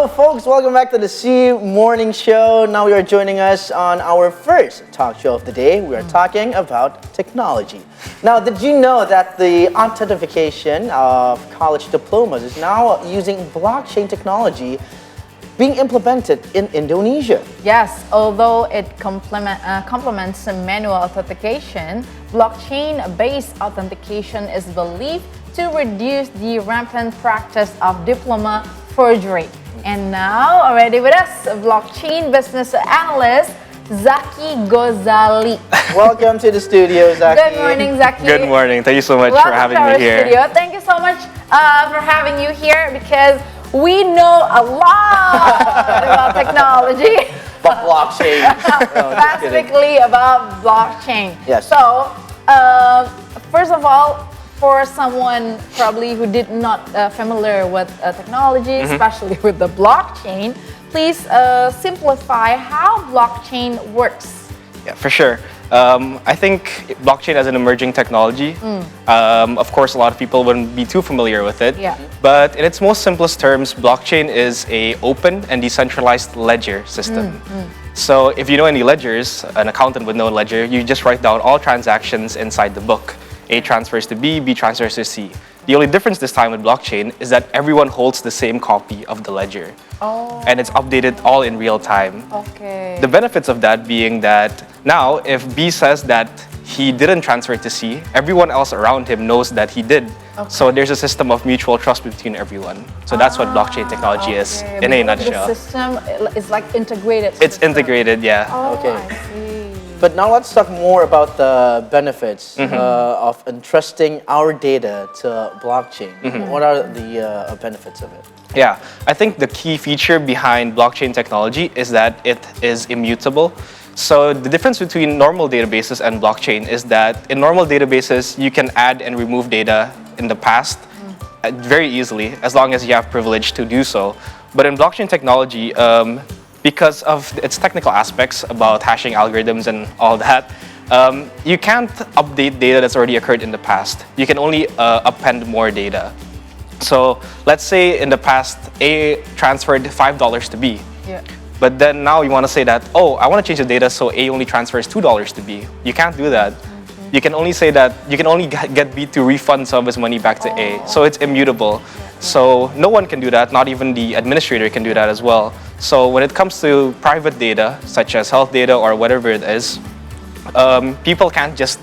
folks, welcome back to the C Morning Show. Now you are joining us on our first talk show of the day. We are talking about technology. Now, did you know that the authentication of college diplomas is now using blockchain technology being implemented in Indonesia? Yes, although it complements manual authentication, blockchain-based authentication is believed to reduce the rampant practice of diploma forgery. And now, already with us, blockchain business analyst Zaki Gozali. Welcome to the studio, Zaki. Good morning, Zaki. Good morning. Thank you so much Welcome for having to our me here. Studio. Thank you so much for having you here because we know a lot about technology. But blockchain. No, just kidding. Specifically about blockchain. Yes. So, first of all, for someone probably who did not familiar with technology, especially with the blockchain, please simplify how blockchain works. Yeah, for sure. I think blockchain as an emerging technology, of course, a lot of people wouldn't be too familiar with it. Yeah. But in its most simplest terms, blockchain is a open and decentralized ledger system. So if you know any ledgers, an accountant would know a ledger, you just write down all transactions inside the book. A transfers to B, B transfers to C. The only difference this time with blockchain is that everyone holds the same copy of the ledger. Oh. And it's updated all in real time. Okay. The benefits of that being that now if B says that he didn't transfer to C, everyone else around him knows that he did. Okay. So there's a system of mutual trust between everyone. So that's what blockchain technology is in a nutshell. The system is like integrated. It's system. integrated, yeah. Oh, Okay. I see. But now let's talk more about the benefits of entrusting our data to blockchain. What are the benefits of it? Yeah, I think the key feature behind blockchain technology is that it is immutable. So the difference between normal databases and blockchain is that in normal databases, you can add and remove data in the past very easily, as long as you have privilege to do so. But in blockchain technology, because of its technical aspects about hashing algorithms and all that, you can't update data that's already occurred in the past. You can only append more data. So let's say in the past, A transferred $5 to B. Yeah. But then now you want to say that, oh, I want to change the data so A only transfers $2 to B. You can't do that. You can only say that you can only get B to refund some of his money back to A. So it's immutable. So no one can do that, not even the administrator can do that as well. So when it comes to private data, such as health data or whatever it is, people can't just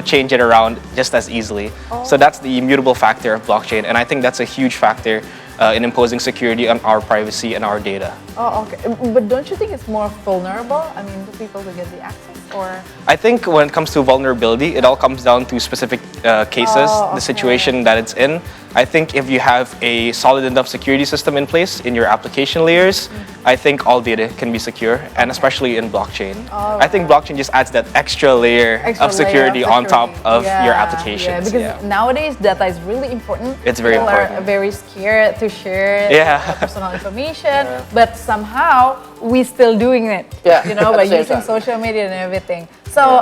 change it around just as easily. So that's the immutable factor of blockchain, and I think that's a huge factor in imposing security on our privacy and our data. Oh, okay. But don't you think it's more vulnerable? I mean, the people who get the access, or? I think when it comes to vulnerability, it all comes down to specific cases, the situation that it's in. I think if you have a solid enough security system in place in your application layers, I think all data can be secure, and especially in blockchain. I think blockchain just adds that extra layer of security on top of your applications. Yeah, because nowadays data is really important. It's very important. People are very scared to share personal information, but somehow we still doing it. Yeah, by using social media and everything. So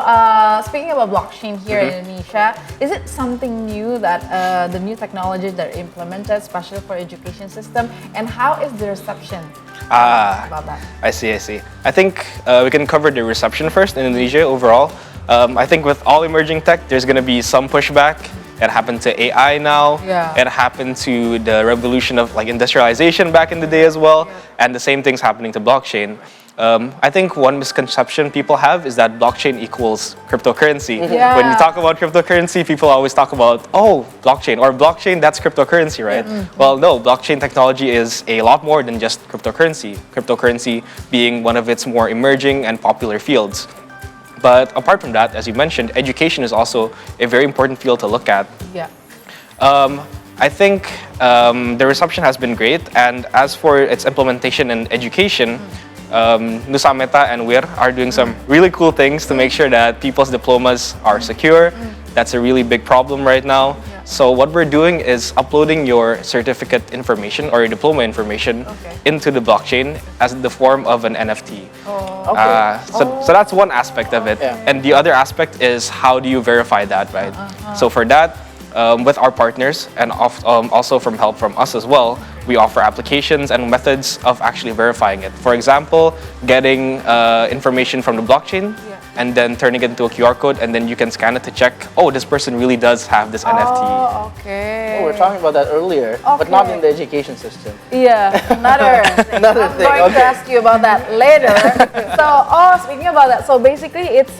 speaking about blockchain here in Indonesia, is it something new that the new technologies that are implemented, especially for education system, and how is the reception about that? I see. I think we can cover the reception first in Indonesia overall. I think with all emerging tech, there's going to be some pushback. It happened to AI now. Yeah. It happened to the revolution of industrialization back in the day as well. And the same thing's happening to blockchain. I think one misconception people have is that blockchain equals cryptocurrency. Yeah. When you talk about cryptocurrency, people always talk about, oh, blockchain, or blockchain, that's cryptocurrency, right? Well, no, blockchain technology is a lot more than just cryptocurrency. Cryptocurrency being one of its more emerging and popular fields. But apart from that, as you mentioned, education is also a very important field to look at. Yeah. I think the reception has been great, and as for its implementation in education, Nusa Meta and WIR are doing some really cool things to make sure that people's diplomas are secure. That's a really big problem right now. So what we're doing is uploading your certificate information or your diploma information into the blockchain as the form of an NFT. So that's one aspect of it. And the other aspect is how do you verify that, right? So for that, with our partners and also from help from us as well, we offer applications and methods of actually verifying it. For example, getting information from the blockchain and then turning it into a QR code, and then you can scan it to check, oh, this person really does have this NFT. Oh, okay. Oh, we were talking about that earlier, but not in the education system. Yeah, another thing. Another I'm thing, going to okay. ask you about that later. Speaking about that, so basically it's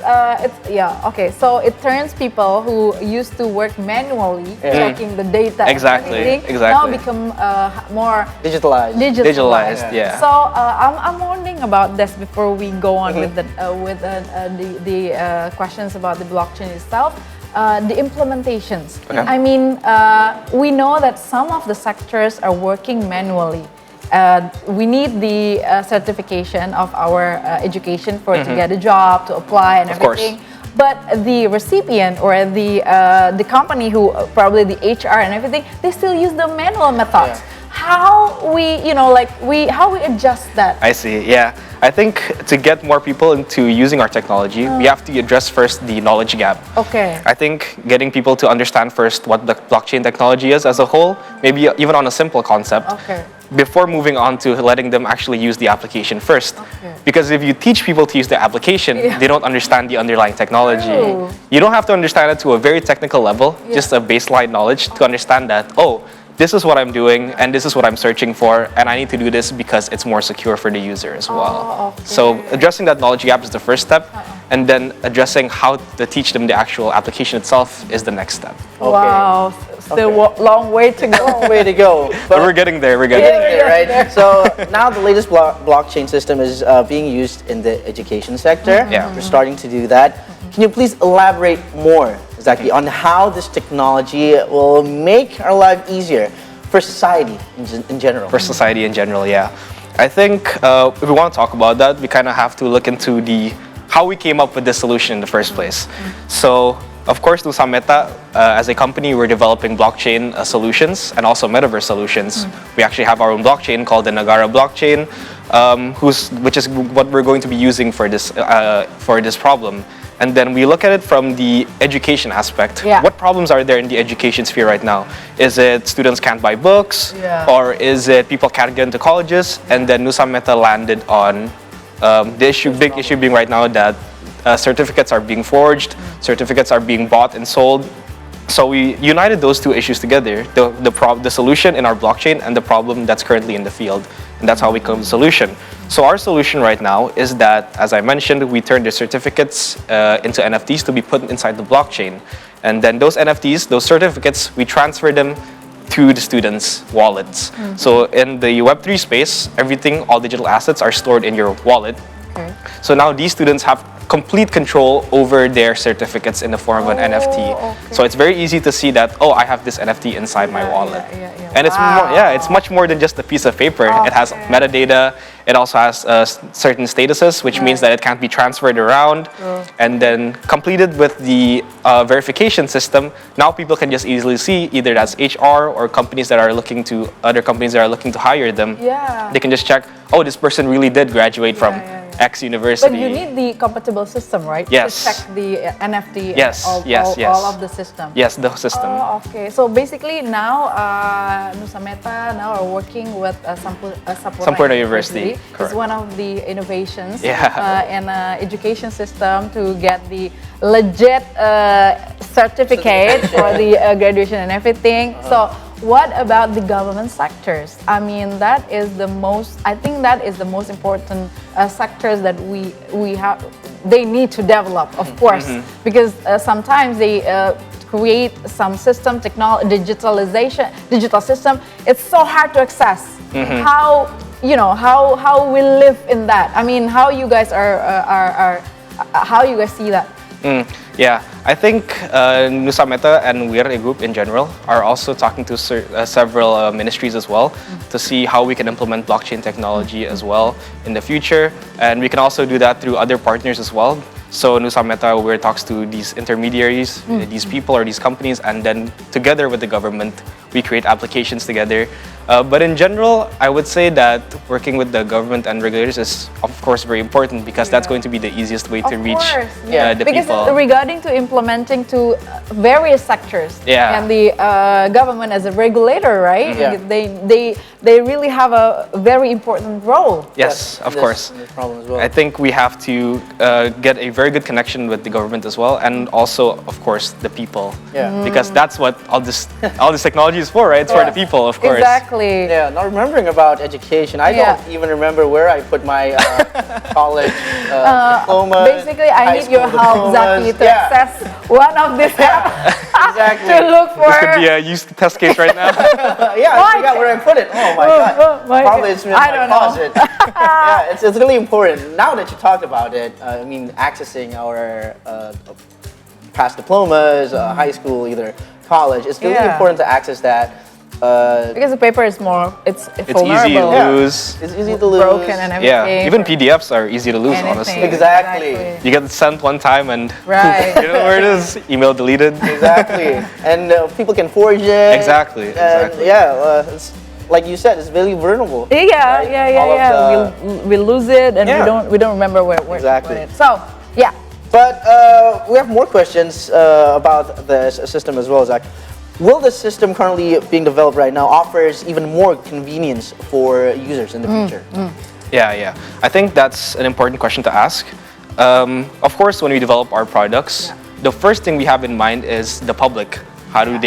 okay. So it turns people who used to work manually, checking the data, Exactly, and everything, now exactly. become more Digitalized. Digitalized, yeah. So I'm wondering about this before we go on with the questions about the blockchain itself. The implementations. Okay. I mean, we know that some of the sectors are working manually. We need the certification of our education to get a job, to apply, and Of course. everything. But the recipient or the company who probably the HR and everything, they still use the manual methods. Yeah. How we adjust that? I see, yeah. I think to get more people into using our technology, we have to address first the knowledge gap. Okay. I think getting people to understand first what the blockchain technology is as a whole, maybe even on a simple concept, Okay. before moving on to letting them actually use the application first. Okay. Because if you teach people to use the application, they don't understand the underlying technology. True. You don't have to understand it to a very technical level, just a baseline knowledge to understand that, oh, this is what I'm doing and this is what I'm searching for, and I need to do this because it's more secure for the user as well. okay. So addressing that knowledge gap is the first step, and then addressing how to teach them the actual application itself is the next step. Wow, still long way to go. Long way to go. But we're getting there, we're getting Getting there. there, right? So now the latest blockchain system is being used in the education sector. Yeah. We're starting to do that. Can you please elaborate more, Zaki, on how this technology will make our life easier for society in general? For society in general, yeah. I think if we want to talk about that, we kind of have to look into how we came up with this solution in the first place. So, of course, Nusa Meta, as a company, we're developing blockchain solutions and also metaverse solutions. We actually have our own blockchain called the Nagara blockchain, which is what we're going to be using for this problem. And then we look at it from the education aspect. Yeah. What problems are there in the education sphere right now? Is it students can't buy books? Yeah. Or is it people can't get into colleges? And then Nusa Meta landed on the big issue being right now that certificates are being forged, certificates are being bought and sold. So we united those two issues together, the solution in our blockchain and the problem that's currently in the field. And that's how we come to a solution. So our solution right now is that, as I mentioned, we turn the certificates into NFTs to be put inside the blockchain. And then those NFTs, those certificates, we transfer them to the students' wallets. So in the Web3 space, all digital assets are stored in your wallet. Okay. So now these students have complete control over their certificates in the form of an NFT. okay. So it's very easy to see that, oh, I have this NFT inside my wallet. yeah. And it's much more than just a piece of paper. It has metadata. It also has certain statuses, which means that it can't be transferred around. And then completed with the verification system, now people can just easily see either that's HR or other companies that are looking to hire them. Yeah. They can just check, oh, this person really did graduate from X university. But you need the compatible system, right? Yes. To check the NFT Yes, and yes. all of the system. Yes, the system. Oh, okay. So basically now Nusa Meta now are working with Sampurna University. It's Correct. one of the innovations Yeah. in education system to get the legit certificate for the graduation and everything. So what about the government sectors? I mean, that is the most important sectors that we have. They need to develop, of course, because sometimes they create some system, digital system. It's so hard to access. How we live in that? I mean, how you guys how you guys see that? Yeah, I think Nusa Meta and We're a group in general are also talking to several ministries as well to see how we can implement blockchain technology as well in the future. And we can also do that through other partners as well. So Nusa Meta, where it talks to these intermediaries, these people or these companies, and then together with the government, we create applications together But in general, I would say that working with the government and regulators is, of course, very important because that's going to be the easiest way to reach the because people. regarding to implementing to various sectors and the government as a regulator, right? They really have a very important role. Yes, of course. In this problem as well. I think we have to get a very good connection with the government as well, and also, of course, the people. Because that's what all this technology is for, right? It's for the people, of course. Exactly. Yeah, now remembering about education, I don't even remember where I put my college diploma. Basically, I need your help, Zaki, to access one of these apps to look for. This could be a used test case right now. I forgot where I put it. Oh my god. Probably it's in my closet. It's really important. Now that you talked about it, I mean, accessing our past diplomas, high school, either college, it's really important to access that. Because the paper is it's easy to lose. It's easy to lose. Broken and everything. Yeah, even PDFs are easy to lose, honestly. Exactly. You get sent one time and you know where it is. Email deleted. Exactly. And people can forge it. Exactly. It's, like you said, it's very vulnerable. Yeah. We lose it and we don't remember where exactly. to put it. So yeah. But we have more questions about this system as well, Zach. Will the system currently being developed right now offers even more convenience for users in the future? Yeah. I think that's an important question to ask. Of course, when we develop our products, the first thing we have in mind is the public. How are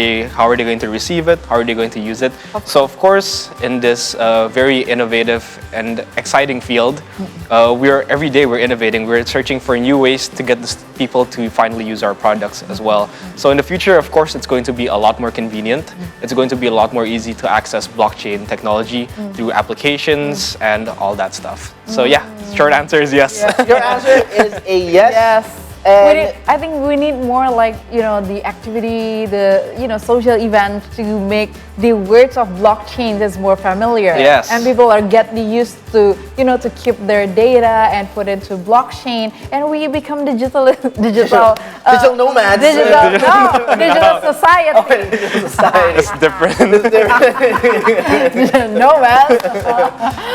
they going to receive it? How are they going to use it? So of course, in this very innovative and exciting field, every day we're innovating. We're searching for new ways to get people to finally use our products as well. So in the future, of course, it's going to be a lot more convenient. It's going to be a lot more easy to access blockchain technology through applications and all that stuff. So yeah, short answer is yes. Your answer is a yes. Yes. I think we need more like, the activity, the, social event to make the words of blockchain is more familiar. Yes. And people are getting used to, to keep their data and put into blockchain, and we become digital nomads. Digital society. Digital society. It's different. Nomads.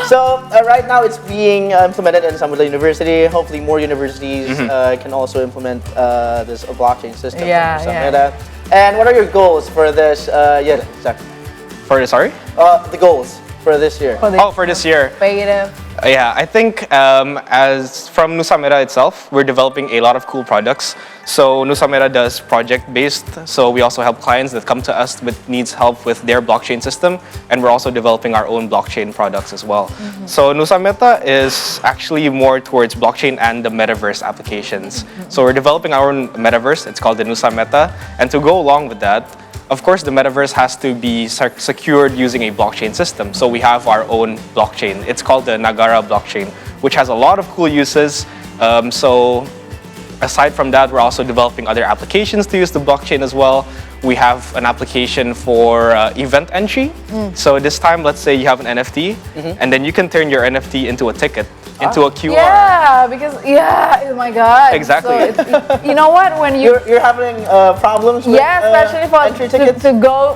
So right now it's being implemented in some of the university. Hopefully more universities can also implement this blockchain system. And what are your goals for this? Zach. The goals for this year. For this year. Creative. Yeah, I think as from Nusa Merah itself, we're developing a lot of cool products. So Nusa Merah does project-based, so we also help clients that come to us with needs help with their blockchain system, and we're also developing our own blockchain products as well. So Nusa Merah is actually more towards blockchain and the metaverse applications. So we're developing our own metaverse. It's called the Nusa Merah, and to go along with that, of course, the metaverse has to be secured using a blockchain system. So we have our own blockchain. It's called the Nagara blockchain, which has a lot of cool uses. So aside from that, we're also developing other applications to use the blockchain as well. We have an application for event entry. So this time, let's say you have an NFT, and then you can turn your NFT into a ticket, into a QR. Yeah, because oh my God. Exactly. So you know what? When you're having problems with especially for entry tickets? to go,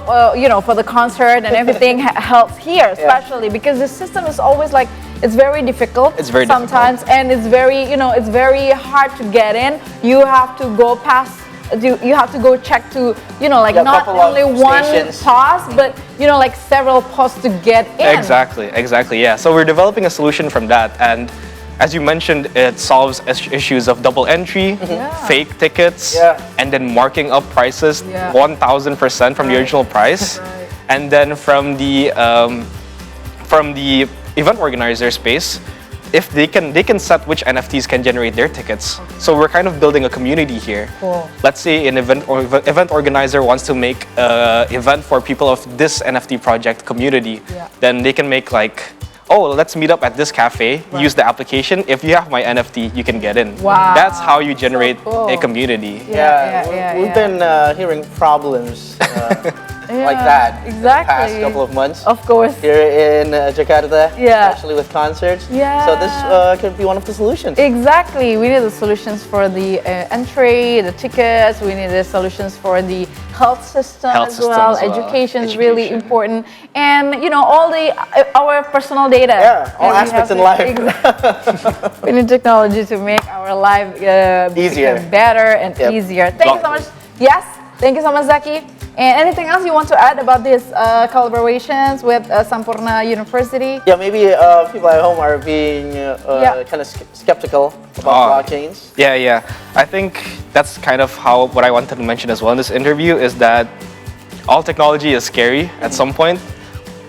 for the concert and everything helps here, especially because the system is always like, it's very difficult. It's very sometimes, difficult. and it's very, it's very hard to get in. You have to go past. You have to go check to, not only one pause, but like several posts to get in. Exactly. Yeah. So we're developing a solution from that, and as you mentioned, it solves issues of double entry, fake tickets, and then marking up prices 1,000% from the original price, and then from the event organizer space, if they can set which NFTs can generate their tickets. So we're kind of building a community here. Cool. Let's say an event organizer wants to make an event for people of this NFT project community. Then they can make let's meet up at this cafe, use the application. If you have my NFT, you can get in. Wow. That's how you generate a community. We've been hearing problems like that the past couple of months. Of course. Here in Jakarta, especially with concerts. So this could be one of the solutions. Exactly. We need the solutions for the entry, the tickets. We need the solutions for the health system Health as system well. as well. Education is really Education. important, and all the our personal data. Yeah, all And we aspects have in life. Exactly. We need technology to make our life Easier. become better and Yep. easier. Thank you so much. Yes, thank you so much, Zaki. And anything else you want to add about these collaborations with Sampurna University? Yeah, maybe people at home are being kind of skeptical about blockchains. Yeah. I think that's kind of what I wanted to mention as well in this interview is that all technology is scary at some point.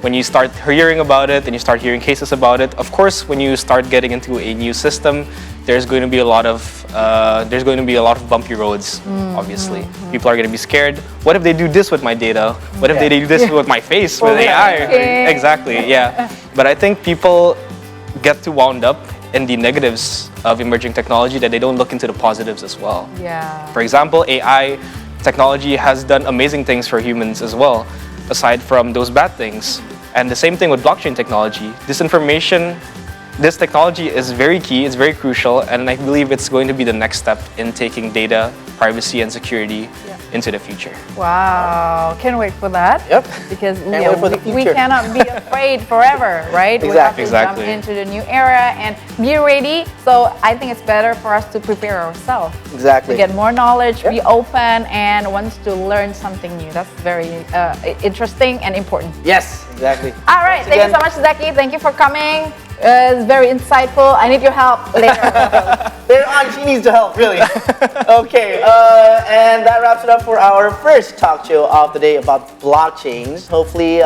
When you start hearing about it and you start hearing cases about it, of course, when you start getting into a new system, there's going to be a lot of bumpy roads. Obviously, people are going to be scared. What if they do this with my data? What if they do this with my face with AI? Exactly. Yeah. But I think people get too wound up in the negatives of emerging technology that they don't look into the positives as well. Yeah. For example, AI technology has done amazing things for humans as well, aside from those bad things. And the same thing with blockchain technology. This technology is very key, it's very crucial, and I believe it's going to be the next step in taking data, privacy, and security into the future. Wow, can't wait for that. Yep. Because Can't wait for the we future. cannot be afraid forever, right? We have to Exactly. jump into the new era and be ready. So I think it's better for us to prepare ourselves. Exactly. To get more knowledge, be open, and wants to learn something new. That's very interesting and important. Yes, exactly. All right, thank you so much, Zaki. Thank you for coming. It's very insightful. I need your help later. Later on, she needs the help, really. Okay, and that wraps it up for our first talk show of the day about blockchains. Hopefully,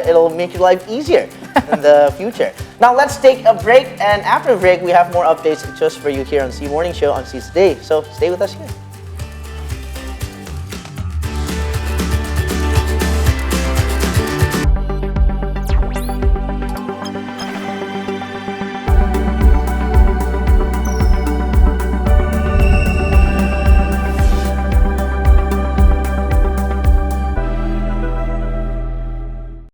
it'll make your life easier in the future. Now, let's take a break, and after the break, we have more updates just for you here on C Morning Show on C Today. So stay with us here.